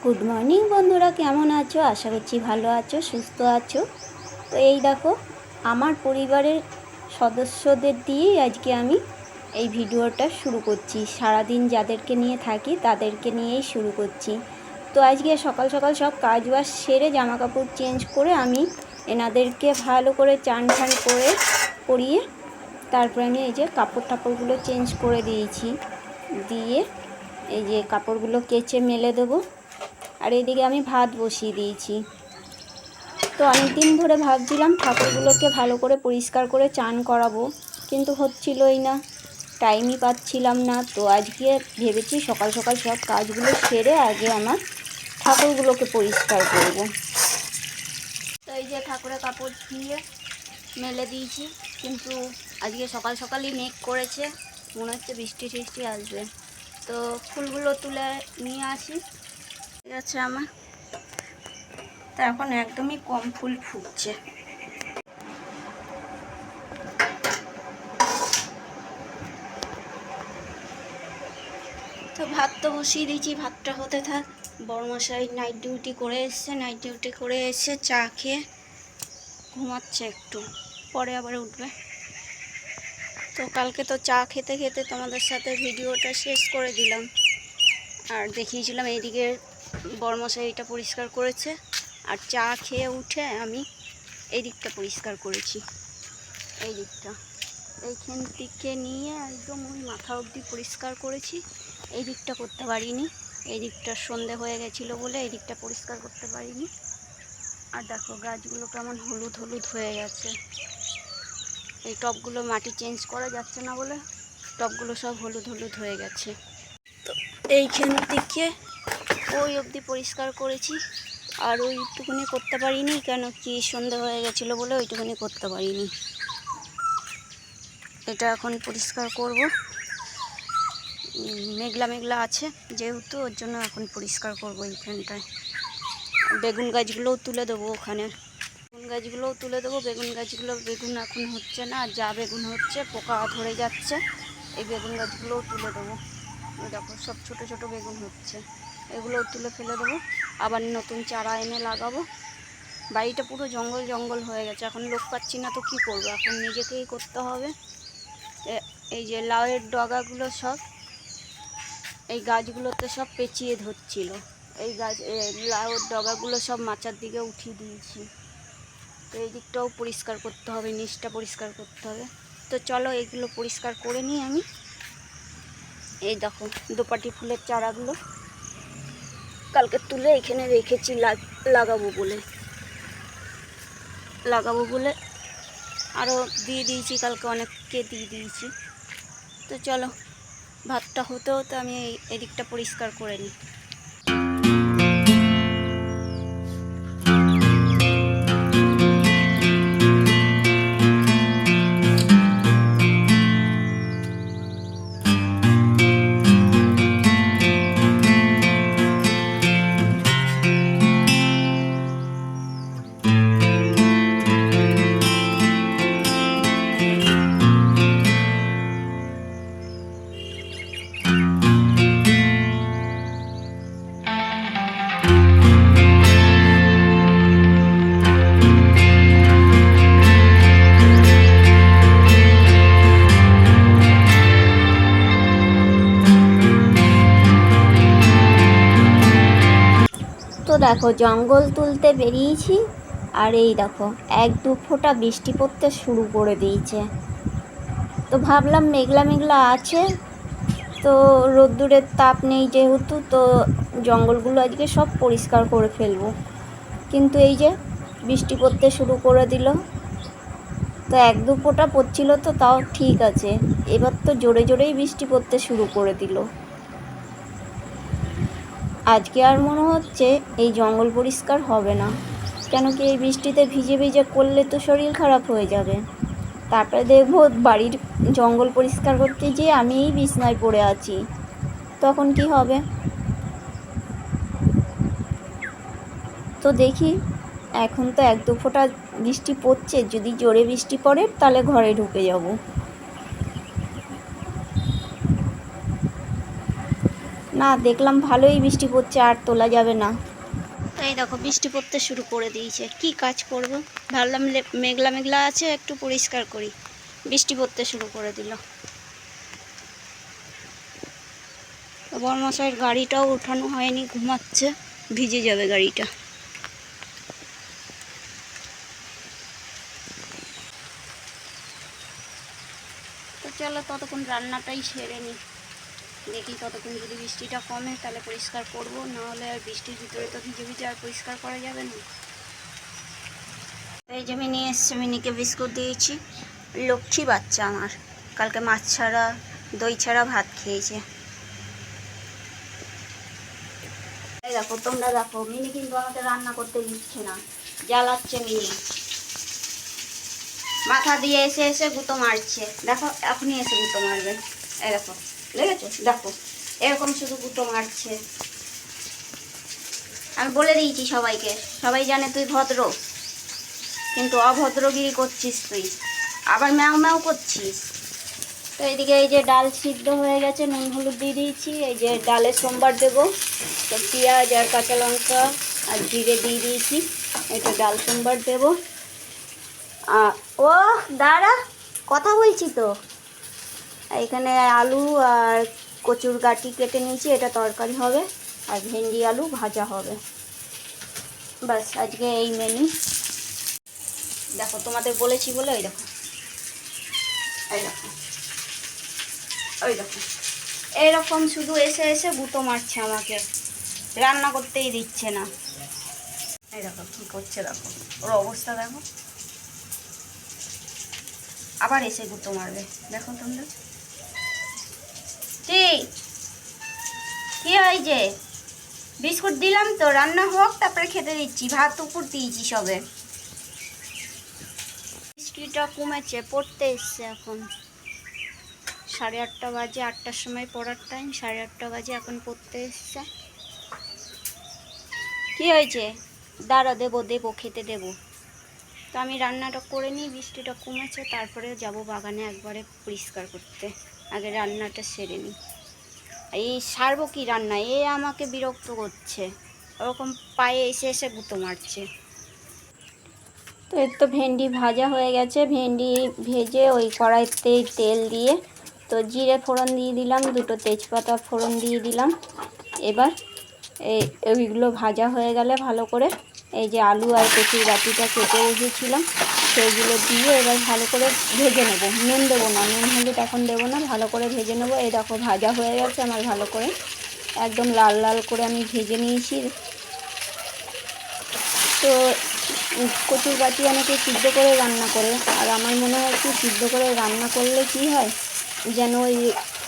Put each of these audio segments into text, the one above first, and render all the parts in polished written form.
Good morning বন্ধুরা, কেমন আছো? আশা করছি ভালো আছো, সুস্থ আছো। তো এই দেখো, আমার পরিবারের সদস্যদের দিয়েই আজকে আমি এই ভিডিওটা শুরু করছি। সারাদিন যাদেরকে নিয়ে থাকি তাদেরকে নিয়েই শুরু করছি। তো আজকে সকাল সকাল সব কাজ বাজ সেরে জামা কাপড় চেঞ্জ করে আমি এনাদেরকে ভালো করে চান ঠান করে পরিয়ে তারপরে আমি এই যে কাপড়গুলো চেঞ্জ করে দিয়েছি। দিয়ে এই যে কাপড়গুলো কেচে মেলে দেবো। আর এদিকে আমি ভাত বসিয়ে দিয়েছি। তো অনেক দিন ধরে ভাবছিলাম ঠাকুরগুলোকে ভালো করে পরিষ্কার করে চান করাবো, কিন্তু হচ্ছিলই না, টাইমই পাচ্ছিলাম না। তো আজকে ভেবেছি সকাল সকাল সব কাজগুলো সেরে আগে আমার ঠাকুরগুলোকে পরিষ্কার করব। তো এই যে ঠাকুরের কাপড় দিয়ে মেলে দিয়েছি, কিন্তু আজকে সকাল সকালই মেঘ করেছে, মনে হচ্ছে বৃষ্টি টিষ্টি আসবে। তো ফুলগুলো তুলে নিয়ে আসি। ঠিক আছে, আমার তো এখন একদমই কম ফুল ফুটছে। তো ভাত তো বসিয়ে দিয়েছি, ভাতটা হতে থাক। বড়মশাই নাইট ডিউটি করে এসে চা খেয়ে ঘুমাচ্ছে, একটু পরে আবার উঠবে। তো কালকে তো চা খেতে খেতে তোমাদের সাথে ভিডিওটা শেষ করে দিলাম, আর দেখিয়েছিলাম এইদিকে বড়মশাই এটা পরিষ্কার করেছে, আর চা খেয়ে উঠে আমি এই দিকটা পরিষ্কার করেছি। এই দিকটা এইখান থেকে নিয়ে একদম ওই মাথা অবধি পরিষ্কার করেছি। এই দিকটা করতে পারিনি, এই দিকটা সন্ধে হয়ে গেছিলো বলে এই দিকটা পরিষ্কার করতে পারিনি। আর দেখো গাছগুলো কেমন হলুদ হলুদ হয়ে গেছে। এই টবগুলো মাটি চেঞ্জ করা যাচ্ছে না বলে টবগুলো সব হলুদ হলুদ হয়ে গেছে। তো এইখান থেকে ওই অবধি পরিষ্কার করেছি, আর ওইটুকুনি করতে পারিনি, কেন কি সন্ধে হয়ে গেছিলো বলে ওইটুকুনি করতে পারিনি। এটা এখন পরিষ্কার করব, মেঘলা মেঘলা আছে যেহেতু, ওর জন্য এখন পরিষ্কার করব এইখানটায়। বেগুন গাছগুলোও তুলে দেবো, ওখানে বেগুন গাছগুলোও তুলে দেবো। বেগুন এখন হচ্ছে না, যা বেগুন হচ্ছে পোকা ধরে যাচ্ছে। এই বেগুন গাছগুলোও তুলে দেবো। দেখো সব ছোট ছোট বেগুন হচ্ছে, এগুলোও তুলে ফেলে দেবো, আবার নতুন চারা এনে লাগাবো। বাড়িটা পুরো জঙ্গল জঙ্গল হয়ে গেছে, এখন লোক পাচ্ছি না, তো কী করবো, এখন নিজেকেই করতে হবে। এই যে লাউয়ের ডগাগুলো সব এই গাছগুলোতে সব পেঁচিয়ে ধরছিল, এই লাউয়ের ডগাগুলো সব মাচার দিকে উঠিয়ে দিয়েছি। তো এই দিকটাও পরিষ্কার করতে হবে, নিচটা পরিষ্কার করতে হবে। তো চলো এগুলো পরিষ্কার করে নিই আমি। এই দেখো দোপাটি ফুলের চারাগুলো কালকে তুলে এখানে রেখেছি লাগাবো বলে আরও দিয়ে দিয়েছি, কালকে অনেককে দিয়ে দিয়েছি। তো চলো ভাতটা হতে হতে আমি এই দিকটা পরিষ্কার করে নিই। তো দেখো জঙ্গল তুলতে বেরিয়েছি, আর এই দেখো এক দু ফোঁটা বৃষ্টি পড়তে শুরু করে দিয়েছে। তো ভাবলাম মেঘলা মেঘলা আছে, তো রোদ্দুরের তাপ নেই যেহেতু, তো জঙ্গলগুলো আজকে সব পরিষ্কার করে ফেলবো। কিন্তু এই যে বৃষ্টি পড়তে শুরু করে দিল। তো এক দু ফোঁটা পড়ছিল তো তাও ঠিক আছে, এবার তো জোরে জোরেই বৃষ্টি পড়তে শুরু করে দিল। আজকে আর মনে হচ্ছে এই জঙ্গল পরিষ্কার হবে না, কেন কি এই বৃষ্টিতে ভিজে ভিজে করলে তো শরীর খারাপ হয়ে যাবে। তারপরে দেখবো বাড়ির জঙ্গল পরিষ্কার করতে গিয়ে আমিই বিছনায় পড়ে আছি, তখন কি হবে। তো দেখি, এখন তো এক দু ফোঁটা বৃষ্টি পড়ছে, যদি জোরে বৃষ্টি পড়ে তাহলে ঘরে ঢুকে যাব। না, দেখলাম ভালোই বৃষ্টি পড়ছে, আর তোলা যাবে না। এই দেখো বৃষ্টি পড়তে শুরু করে দিয়েছে, কি কাজ করব, ভাবলাম মেঘলা মেঘলা আছে একটু পরিষ্কার করি, বৃষ্টি পড়তে শুরু করে দিল। বড়মশাইয়ের গাড়িটাও উঠানো হয়নি, ঘুমাচ্ছে, ভিজে যাবে গাড়িটা। তো চলো ততক্ষণ রান্নাটাই সেরে নিই, দেখি ততক্ষণ যদি বৃষ্টিটা কমে তাহলে পরিষ্কার করব, নাহলে আর বৃষ্টির ভিতরে তো ভিজে ভিজে আর পরিষ্কার করা যাবে না। এই যে মিনি এসছে, মিনিকে বিস্কুট দিয়েছি, লক্ষ্মী বাচ্চা আমার, কালকে মাছ ছাড়া দই ছাড়া ভাত খেয়েছে। এই দেখো, তোমরা দেখো, মিনি কিন্তু আমাকে রান্না করতে দিচ্ছে না, জ্বালাচ্ছে মিনি, মাথা দিয়ে এসে এসে গুঁতো মারছে, দেখো এখনই এসে গুঁতো মারবে, এই দেখো লেগেছে, দেখো এরকম শুধু গুঁতো মারছে। আমি বলে দিয়েছি সবাইকে, সবাই জানে তুই ভদ্র, কিন্তু অভদ্রগিরি করছিস তুই, আবার ম্যাও ম্যাও করছিস। তো এইদিকে এই যে ডাল সিদ্ধ হয়ে গেছে, নুন হলুদ দিয়ে দিয়েছি, এই যে ডালে সোমবার দেবো, তো পেঁয়াজ আর কাঁচা লঙ্কা আর জিরে দিয়ে দিয়েছি, এটা ডাল সোমবার দেবো। ও দাঁড়া, কথা বলছি তো। এখানে আলু আর কচুর গাঁটি কেটে নিয়েছি, এটা তরকারি হবে, আর ভেন্ডি আলু ভাজা হবে, বাস আজকে এই মেনু। দেখো তোমাদের বলেছি বলে, ওই দেখো, এই দেখো, ওই দেখো, এরকম শুধু এসে এসে গুঁতো মারছে আমাকে, রান্না করতেই দিচ্ছে না। এই দেখো কী করছে, দেখো ওর অবস্থা দেখো, আবার এসে গুঁতো মারবে, দেখো তোমরা। কি হয় যে বিস্কুট দিলাম তো, রান্না হোক তারপরে খেতে দিচ্ছি, ভাত উপর দিয়েছি সবে। বৃষ্টিটা কমেছে, পড়তে এসছে এখন, 8:30 বাজে, 8টার সময় পড়ার টাইম, 8:30 বাজে, এখন পড়তে এসছে। কি হয়েছে, দাঁড়া, দেবো দেবো, খেতে দেবো। তো আমি রান্নাটা করে নিই, বৃষ্টিটা কমেছে, তারপরে যাব বাগানে একবারে পরিষ্কার করতে, আগে রান্নাটা সেরে নিই। এই সারবো কি রান্না, এ আমাকে বিরক্ত করছে, ওরকম পায়ে এসে এসে গুঁতো মারছে। তো এর তো ভেন্ডি ভাজা হয়ে গেছে, ভেন্ডি ভেজে ওই কড়াইতে তেল দিয়ে, তো জিরে ফোড়ন দিয়ে দিলাম, 2টো তেজপাতা ফোড়ন দিয়ে দিলাম। এবার ওইগুলো ভাজা হয়ে গেলে ভালো করে, এই যে আলু আর কচুর গাঁটিটা কেটে রেখেছিলাম সেইগুলো দিয়ে এবার ভালো করে ভেজে নেব, নুন দেবো না, নুন হলুদ এখন দেবো না, ভালো করে ভেজে নেবো। এই দেখো ভাজা হয়ে গেছে আমার, ভালো করে একদম লাল লাল করে আমি ভেজে নিয়েছি। তো কচুর গাঁটি অনেকে সিদ্ধ করে রান্না করে, আর আমার মনে হয় কি সিদ্ধ করে রান্না করলে কি হয় যেন ওই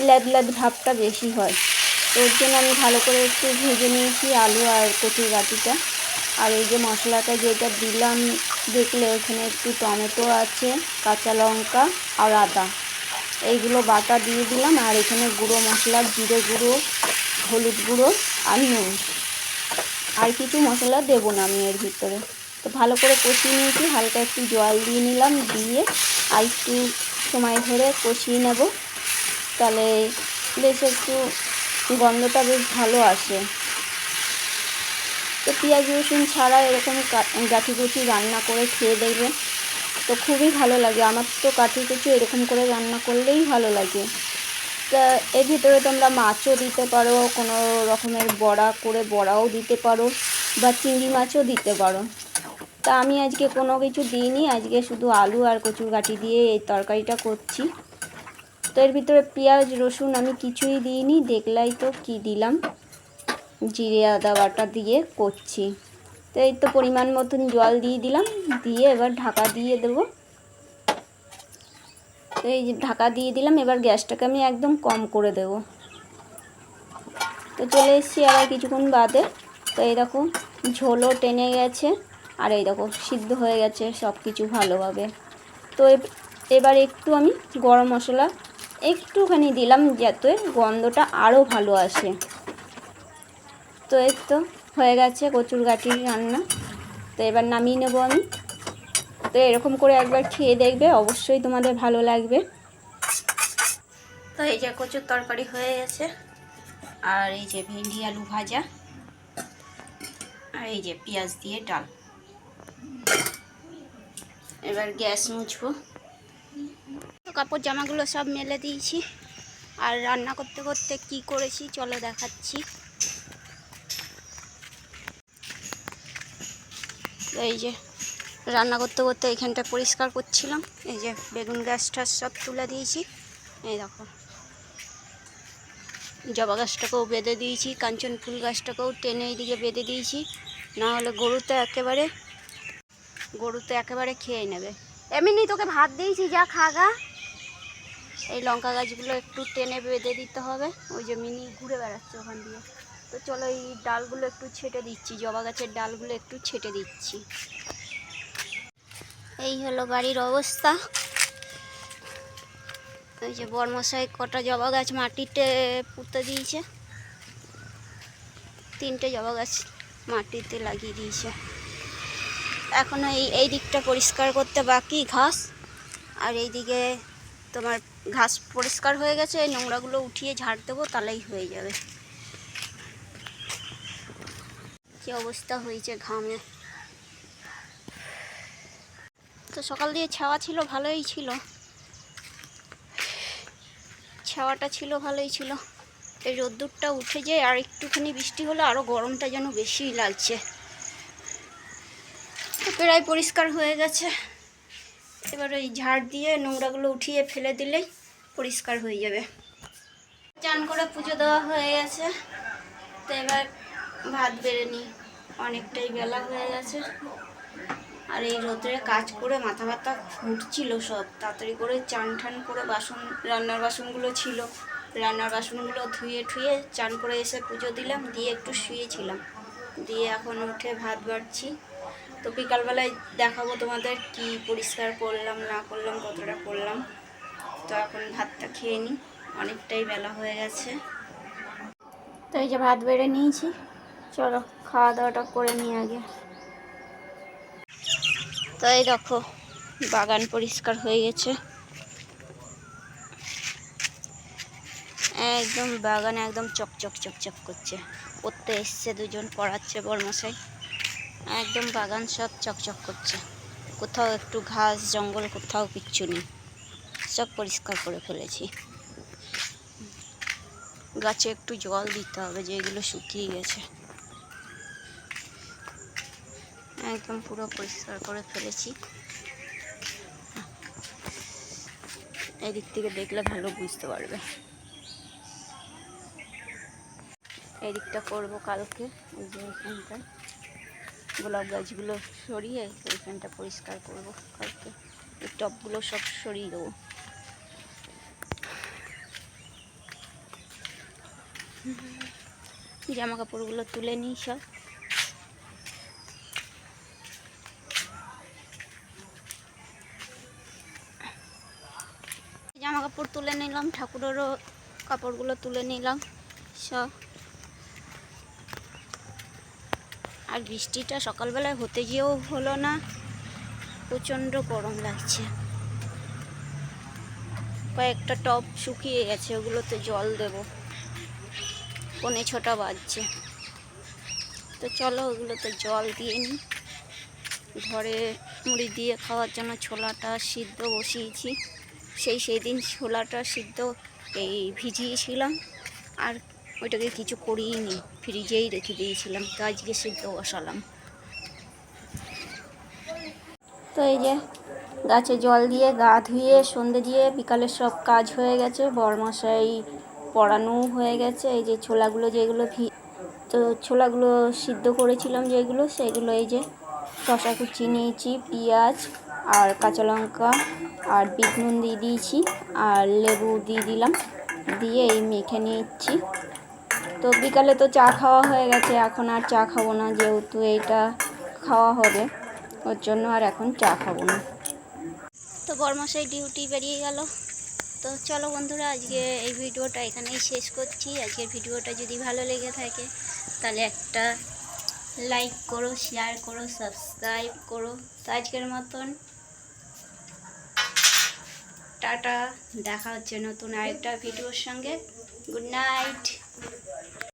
ল্যাদ ল্যাদ ভাবটা বেশি হয়, তো ওর জন্য আমি ভালো করে একটু ভেজে নিয়েছি আলু আর কচুর গাঁটিটা। আর এই যে মশলাটা যেটা দিলাম দেখলে, ওখানে একটু টমেটো আছে, কাঁচা লঙ্কা আর আদা, এইগুলো বাটা দিয়ে দিলাম, আর এখানে গুঁড়ো মশলা, জিরে গুঁড়ো, হলুদ গুঁড়ো আর নুন, আর কিছু মশলা দেবো না আমি এর ভিতরে। তো ভালো করে কষিয়ে নিয়েছি, হালকা একটু জল দিয়ে নিলাম, দিয়ে আর একটু সময় ধরে কষিয়ে নেব, তাহলে বেশ একটু গন্ধটা বেশ ভালো আসে। তো পেঁয়াজ রসুন ছাড়া এরকম গাঁঠি কচু রান্না করে খেয়ে দেখবে, তো খুবই ভালো লাগে। আমার তো কাঠি কচু এরকম করে রান্না করলেই ভালো লাগে। তা এর ভিতরে তোমরা মাছও দিতে পারো, কোনো রকমের বড়া করে বড়াও দিতে পারো, বা চিংড়ি মাছও দিতে পারো। তা আমি আজকে কোনো কিছু দিইনি, আজকে শুধু আলু আর কচুর গাঁটি দিয়ে এই তরকারিটা করছি। তো এর ভিতরে পেঁয়াজ রসুন আমি কিছুই দিইনি, দেখলাই তো কি দিলাম, জিরে আদা বাটা দিয়ে করছি। তো এই তো পরিমাণ মতন জল দিয়ে দিলাম, দিয়ে এবার ঢাকা দিয়ে দেবো। তো এই যে ঢাকা দিয়ে দিলাম, এবার গ্যাসটাকে আমি একদম কম করে দেব। তো চলে এসেছি আবার কিছুক্ষণ বাদে, তো এই দেখো ঝোলও টেনে গেছে, আর এই দেখো সিদ্ধ হয়ে গেছে সব কিছু ভালোভাবে। তো এবার একটু আমি গরম মশলা একটুখানি দিলাম, যাতে গন্ধটা আরও ভালো আসে। তো এই তো হয়ে গেছে কচুর গাঁটির রান্না, তো এবার নামিয়ে নেব আমি। তো এরকম করে একবার খেয়ে দেখবে, অবশ্যই তোমাদের ভালো লাগবে। তো এই যে কচুর তরকারি হয়ে গেছে, আর এই যে ভেন্ডি আলু ভাজা, আর এই যে পেঁয়াজ দিয়ে ডাল। এবার গ্যাস মুছবো। কাপড় জামাগুলো সব মেলে দিয়েছি, আর রান্না করতে করতে কি করেছি চলো দেখাচ্ছি। এই যে রান্না করতে করতে এইখানটা পরিষ্কার করছিলাম। এই যে বেগুন গাছটা সব তুলে দিয়েছি। এই দেখো জবা গাছটাকেও বেঁধে দিয়েছি, কাঞ্চন ফুল গাছটাকেও টেনে এইদিকে বেঁধে দিয়েছি, না হলে গরু তো একেবারে খেয়ে নেবে। এমনি তোকে ভাত দিয়েছি, যা খাগা। এই লঙ্কা গাছগুলো একটু টেনে বেঁধে দিতে হবে, ওই যে মিনি ঘুরে বেড়াচ্ছে ওখান দিয়ে। তো চলো এই ডালগুলো একটু ছেটে দিচ্ছি, জবা গাছের ডালগুলো একটু ছেটে দিচ্ছি। এই হলো বাড়ির অবস্থা। ওই যে বর্মশাই কটা জবা গাছ মাটিতে পুঁতে দিয়েছে, 3টে জবা গাছ মাটিতে লাগিয়ে দিয়েছে। এখনো এই দিকটা পরিষ্কার করতে বাকি ঘাস, আর এইদিকে তোমার ঘাস পরিষ্কার হয়ে গেছে, এই নোংরাগুলো উঠিয়ে ঝাড় দেবো, তাহলেই হয়ে যাবে। কি অবস্থা হয়েছে ঘামে। তো সকাল দিয়ে ছাওয়া ছিল, ভালোই ছিল, ছাওয়াটা ছিল ভালোই ছিল। এই রোদ্দুরটা উঠে যায়, আর একটুখানি বৃষ্টি হলে আরও গরমটা যেন বেশিই লাগছে। তো প্রায় পরিষ্কার হয়ে গেছে। এবার ওই ঝাড় দিয়ে নোংরাগুলো উঠিয়ে ফেলে দিলেই পরিষ্কার হয়ে যাবে। চান করে পুজো দেওয়া হয়ে গেছে। তো এবার ভাত বেড়ে নিই, অনেকটাই বেলা হয়ে গেছে। আর এই রোদ্রে কাজ করে মাথা ব্যথা ঘুরছিল সব। তাড়াতাড়ি করে চান ঠান করে রান্নার বাসনগুলো ছিল, রান্নার বাসনগুলো ধুয়ে ঠুয়ে চান করে এসে পুজো দিলাম, দিয়ে একটু শুয়েছিলাম, দিয়ে এখন উঠে ভাত বাড়ছি। তো বিকালবেলায় দেখাবো তোমাদের কি পরিষ্কার করলাম না করলাম, কতটা করলাম। তো এখন ভাতটা খেয়ে নিই, অনেকটাই বেলা হয়ে গেছে। তো এই যে ভাত বেড়ে নিয়েছি, চলো খাওয়া দাওয়াটা করে নিই আগে। তো এই দেখো বাগান পরিষ্কার হয়ে গেছে, একদম বাগানে একদম চকচক চকচক করছে। পড়তে এসছে দুজন, পড়াচ্ছে বর্মশাই। একদম বাগান সব চকচক করছে, কোথাও একটু ঘাস জঙ্গল কোথাও কিচ্ছু নেই, সব পরিষ্কার করে ফেলেছি। গাছে একটু জল দিতে হবে, যেগুলো শুকিয়ে গেছে। একদম পুরো পরিষ্কার করে ফেলেছি। এদিক থেকে দেখলে ভালো বুঝতে পারবে। এদিকটা করবো কালকে। এই যে এখানটায় গোলাপ গাছগুলো সরিয়ে এইখানটা পরিষ্কার করবো কালকে। এই টবগুলো সব সরিয়ে দেবো। জামা কাপড়গুলো তুলে নিই সব। জামা কাপড় তুলে নিলাম, ঠাকুরেরও কাপড়গুলো তুলে নিলাম সব। আর বৃষ্টিটা সকালবেলায় হতে গিয়েও হলো না, প্রচণ্ড গরম লাগছে। কয়েকটা টব শুকিয়ে গেছে, ওগুলোতে জল দেব, 5:45 বাজছে। তো চলো ওগুলোতে জল দিয়ে নিই। ঘরে মুড়ি দিয়ে খাওয়ার জন্য ছোলাটা সিদ্ধ বসিয়েছি। সেই দিন ছোলাটা সিদ্ধ ভিজিয়েছিলাম, আর ওইটাকে কিছু করিনি, ফ্রিজেই রেখে দিয়েছিলাম। তো আজকে সিদ্ধ বসালাম। তো এই যে গাছে জল দিয়ে গা ধুয়ে সন্ধে দিয়ে বিকালের সব কাজ হয়ে গেছে, বরমশাই পড়ানোও হয়ে গেছে। এই যে ছোলাগুলো যেগুলো তো ছোলাগুলো সিদ্ধ করেছিলাম যেগুলো, সেগুলো এই যে শশা কুচি নিয়েছি, পেঁয়াজ আর কাঁচা লঙ্কা আর বিট নুন দিয়ে দিয়েছি, আর লেবু দিয়ে দিলাম, দিয়ে এই মেখে নিচ্ছি। তো বিকালে তো চা খাওয়া হয়ে গেছে, এখন আর চা খাবো না, যেহেতু এইটা খাওয়া হবে ওর জন্য আর এখন চা খাবো না। তো বরমশাই ডিউটি বেরিয়ে গেল। তো চলো বন্ধুরা, আজকে এই ভিডিওটা এখানেই শেষ করছি। আজকের ভিডিওটা যদি ভালো লেগে থাকে তাহলে একটা লাইক করো, শেয়ার করো, সাবস্ক্রাইব করো। তো আজকের মতন টাটা, দেখা হচ্ছে নতুন আরেকটা ভিডিওর সঙ্গে। Good night.